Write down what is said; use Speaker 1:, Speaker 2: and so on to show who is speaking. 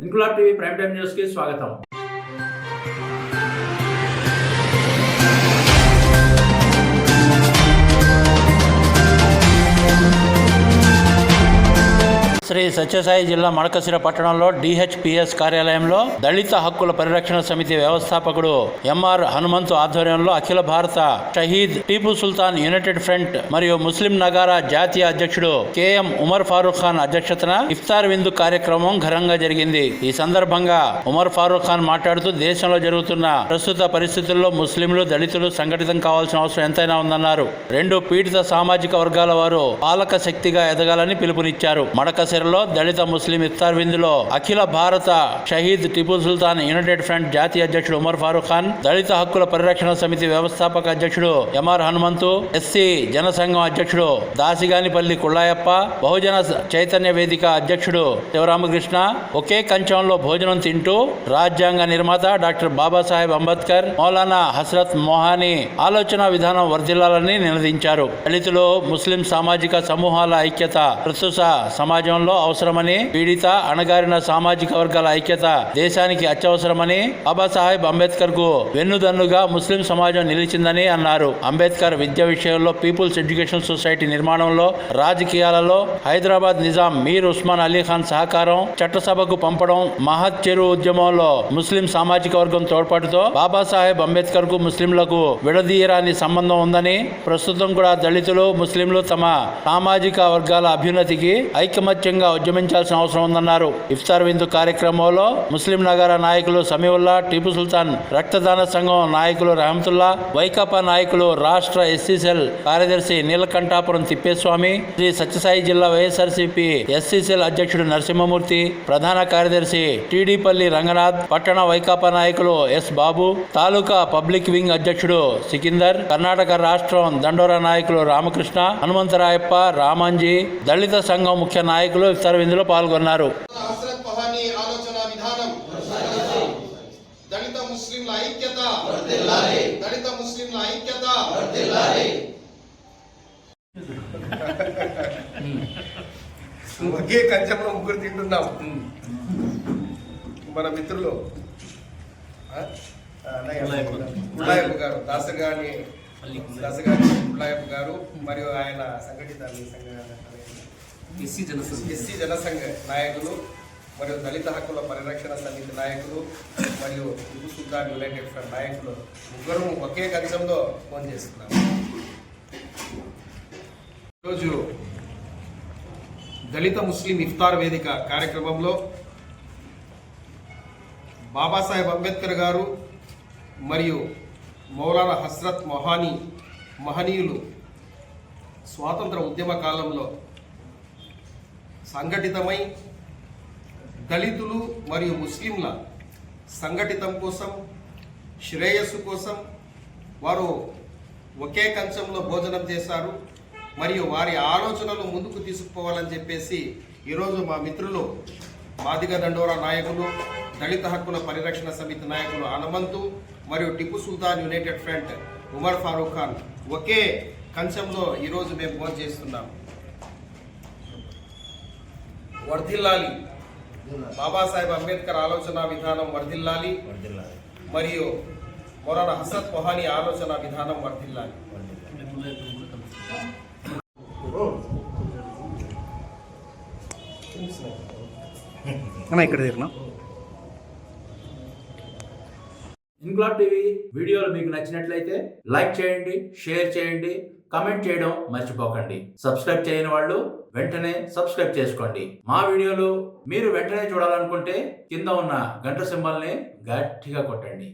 Speaker 1: Inquilab TV prime time news కి స్వాగతం. శ్రీ సత్యసాయి జిల్లా మడకశిర పట్టణంలో డిహెచ్పిఎస్ కార్యాలయంలో దళిత హక్కుల పరిరక్షణ సమితి వ్యవస్థాపకుడు ఎంఆర్ హనుమంతు ఆధ్వర్యంలో అఖిల భారత షహీద్ టీపు సుల్తాన్ యునైటెడ్ ఫ్రంట్ మరియు ముస్లిం నగారా జాతీయ అధ్యక్షుడు కెఎం ఉమర్ ఫారూక్ ఖాన్ అధ్యక్షతన ఇఫ్తార్ విందు కార్యక్రమం ఘనంగా జరిగింది. ఈ సందర్భంగా ఉమర్ ఫారూక్ ఖాన్ మాట్లాడుతూ దేశంలో జరుగుతున్న ప్రస్తుత పరిస్థితుల్లో ముస్లింలు దళితులు సంఘటితం కావాల్సిన అవసరం ఎంతైనా ఉందన్నారు. రెండు పీడిత సామాజిక వర్గాల వారు పాలక శక్తిగా ఎదగాలని పిలుపునిచ్చారు. మడకశిర దళిత ముస్లిం ఇఫ్తార్ విందులో అఖిల భారత షహీద్ టిపు సుల్తాన్ యునైటెడ్ ఫ్రంట్ జాతీయ అధ్యక్షుడు ఉమర్ ఫారూక్ ఖాన్, దళిత హక్కుల పరిరక్షణ సమితి వ్యవస్థాపక అధ్యక్షుడు ఎంఆర్ హనుమంతు, ఎస్సీ జనసంఘం అధ్యక్షుడు దాసిగానిపల్లి కుళ్ళాయప్ప, బహుజన చైతన్య వేదిక అధ్యక్షుడు శివరామకృష్ణ ఒకే కంచంలో భోజనం తింటూ రాజ్యాంగ నిర్మాత డాక్టర్ బాబాసాహెబ్ అంబేద్కర్, మౌలానా హస్రత్ మొహానీ ఆలోచన విధానం వర్ధిల్లాలని నినదించారు. దళితులు ముస్లిం సామాజిక సమూహాల ఐక్యత ప్రస్తుత సమాజంలో అవసరమని, పీడిత అణగారిన సామాజిక వర్గాల ఐక్యత దేశానికి అత్యవసరమని, బాబాసాహెబ్ అంబేద్కర్ కు వెన్నుదన్నుగా ముస్లిం సమాజం నిలిచిందని అన్నారు. అంబేద్కర్ విద్య విషయంలో పీపుల్స్ ఎడ్యుకేషన్ సొసైటీ నిర్మాణంలో, రాజకీయాలలో హైదరాబాద్ నిజాం మీర్ ఉస్మాన్ అలీ ఖాన్ సహకారం, చట్టసభకు పంపడం, మహత్ చెరువు ఉద్యమంలో ముస్లిం సామాజిక వర్గం తోడ్పాటుతో బాబాసాహెబ్ అంబేద్కర్ కు ముస్లింలకు విడదీయరాని సంబంధం ఉందని, ప్రస్తుతం కూడా దళితులు ముస్లింలు తమ సామాజిక వర్గాల అభ్యున్నతికి ఐకమత్యంగా ఉద్యమించాల్సిన అవసరం ఉందన్నారు. ఇఫ్తార్ విందు కార్యక్రమంలో ముస్లిం నగర నాయకులు సమీవుల్లా, టీపు సుల్తాన్ రక్తదాన సంఘం నాయకులు రహమతుల్లా, వైకాపా నాయకులు రాష్ట్ర ఎస్సీ సెల్ కార్యదర్శి నీలకంఠాపురం తిప్పేస్వామి, శ్రీ సత్యసాయి జిల్లా వైఎస్ఆర్సీపీ ఎస్సీ సెల్ అధ్యక్షుడు నరసింహమూర్తి, ప్రధాన కార్యదర్శి టీడీపల్లి రంగనాథ్, పట్టణ వైకాపా నాయకులు ఎస్ బాబు, తాలూకా పబ్లిక్ వింగ్ అధ్యక్షుడు సికిందర్, కర్ణాటక రాష్ట్రం దండోరా నాయకులు రామకృష్ణ, హనుమంతరాయప్ప, రామాంజీ, దళిత సంఘం ముఖ్య నాయకులు ఇఫ్తార్ విందులో పాల్గొన్నారు.
Speaker 2: దళిత ముస్లింల ఐక్యత, దళిత ముస్లింల ఐక్యత. ఒకే కంచంలో ముగ్గురు తింటున్నాం. మన మిత్రులు ఉల్లాయప్ప గారు, దాసగాని ఉల్లాయప్ప గారు మరియు ఆయన సంఘటిత ఎస్సీ జనసంఘ నాయకులు మరియు దళిత హక్కుల పరిరక్షణ సమితి నాయకులు మరియు టిపు సుల్తాన్ యునైటెడ్ ఫ్రంట్ నాయకులు ముగ్గురు ఒకే కంచంలో ఫోన్ చేస్తున్నాము. ఈరోజు దళిత ముస్లిం ఇఫ్తార్ వేదిక కార్యక్రమంలో బాబాసాహెబ్ అంబేద్కర్ గారు మరియు మౌలానా హస్రత్ మొహానీ మహనీయులు స్వాతంత్ర ఉద్యమ కాలంలో సంఘటితమై దళితులు మరియు ముస్లింల సంఘటితం కోసం, శ్రేయస్సు కోసం వారు ఒకే కంచంలో భోజనం చేశారు. మరియు వారి ఆలోచనలు ముందుకు తీసుకుపోవాలని చెప్పేసి ఈరోజు మా మిత్రులు మాదిగ దండోరా నాయకులు, దళిత హక్కుల పరిరక్షణ సమితి నాయకులు హనుమంతు మరియు టిపు సుల్తాన్ యునైటెడ్ ఫ్రంట్ ఉమర్ ఫారూక్ ఖాన్ ఒకే కంచంలో ఈరోజు మేము భోజనం చేస్తున్నాం. వర్ధిల్లాలి, బాబాసాహెబ్ అంబేద్కర్ ఆలోచన విధానం వర్ధిల్లాలి మరియు మౌలానా హస్రత్ మొహానీ ఆలోచన విధానం వర్ధిల్లాలి.
Speaker 1: ఇంక్లాబ్ టీవీ వీడియోలు మీకు నచ్చినట్లయితే లైక్ చేయండి, షేర్ చేయండి, కమెంట్ చేయడం మర్చిపోకండి. సబ్స్క్రైబ్ చేయని వాళ్ళు వెంటనే సబ్స్క్రైబ్ చేసుకోండి. మా వీడియోలు మీరు వెంటనే చూడాలనుకుంటే కింద ఉన్న గంట సింబల్ని గట్టిగా కొట్టండి.